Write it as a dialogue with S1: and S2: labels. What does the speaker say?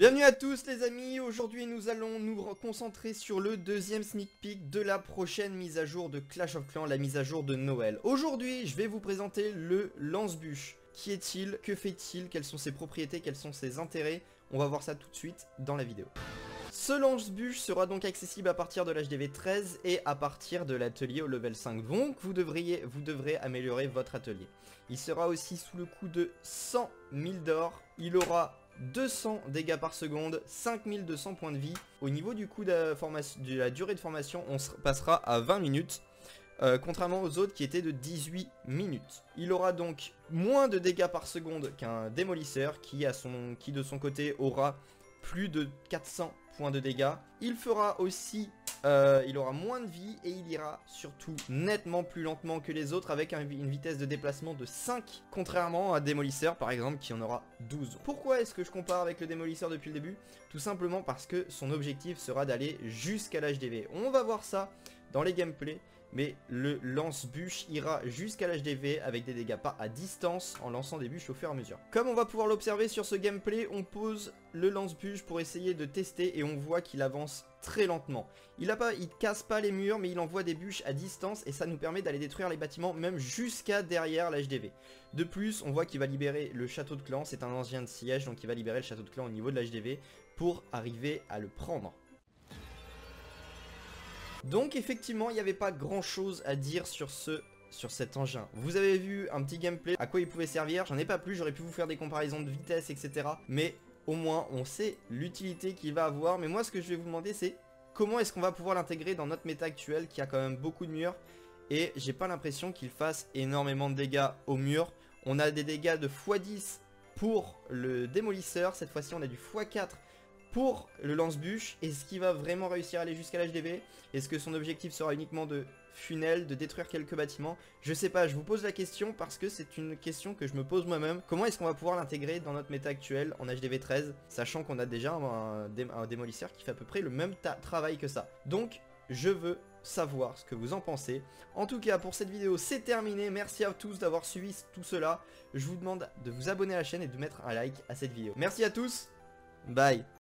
S1: Bienvenue à tous les amis, aujourd'hui nous allons nous concentrer sur le deuxième sneak peek de la prochaine mise à jour de Clash of Clans, la mise à jour de Noël. Aujourd'hui je vais vous présenter le lance-bûche. Qui est-il? Que fait-il? Quelles sont ses propriétés? Quels sont ses intérêts? On va voir ça tout de suite dans la vidéo. Ce lance-bûche sera donc accessible à partir de l'HDV 13 et à partir de l'atelier au level 5. Donc vous devrez améliorer votre atelier. Il sera aussi sous le coup de 100 000 d'or. Il aura 200 dégâts par seconde, 5200 points de vie. Au niveau du coup de la durée de formation, on passera à 20 minutes. Contrairement aux autres qui étaient de 18 minutes. Il aura donc moins de dégâts par seconde qu'un démolisseur qui de son côté aura plus de 400 points de dégâts. Il fera aussi, il aura moins de vie et il ira surtout nettement plus lentement que les autres avec une vitesse de déplacement de 5, contrairement à un démolisseur par exemple qui en aura 12. Pourquoi est-ce que je compare avec le démolisseur depuis le début? Tout simplement parce que son objectif sera d'aller jusqu'à l'HDV. On va voir ça dans les gameplays. Mais le lance-bûche ira jusqu'à l'HDV avec des dégâts pas à distance en lançant des bûches au fur et à mesure. Comme on va pouvoir l'observer sur ce gameplay, on pose le lance-bûche pour essayer de tester et on voit qu'il avance très lentement. Il casse pas les murs mais il envoie des bûches à distance et ça nous permet d'aller détruire les bâtiments même jusqu'à derrière l'HDV. De plus, on voit qu'il va libérer le château de clan, c'est un ancien de siège donc il va libérer le château de clan au niveau de l'HDV pour arriver à le prendre. Donc effectivement il n'y avait pas grand chose à dire sur cet engin. Vous avez vu un petit gameplay, à quoi il pouvait servir, j'en ai pas plus, j'aurais pu vous faire des comparaisons de vitesse etc. Mais au moins on sait l'utilité qu'il va avoir. Mais moi ce que je vais vous demander c'est comment est-ce qu'on va pouvoir l'intégrer dans notre méta actuelle qui a quand même beaucoup de murs. Et j'ai pas l'impression qu'il fasse énormément de dégâts au mur. On a des dégâts de x10 pour le démolisseur, cette fois-ci on a du x4 pour le lance-bûche. Est-ce qu'il va vraiment réussir à aller jusqu'à l'HDV? Est-ce que son objectif sera uniquement de funnel, de détruire quelques bâtiments? Je sais pas, je vous pose la question parce que c'est une question que je me pose moi-même. Comment est-ce qu'on va pouvoir l'intégrer dans notre méta actuelle en HDV 13, sachant qu'on a déjà un démolisseur qui fait à peu près le même travail que ça. Donc, je veux savoir ce que vous en pensez. En tout cas, pour cette vidéo, c'est terminé. Merci à tous d'avoir suivi tout cela. Je vous demande de vous abonner à la chaîne et de mettre un like à cette vidéo. Merci à tous, bye.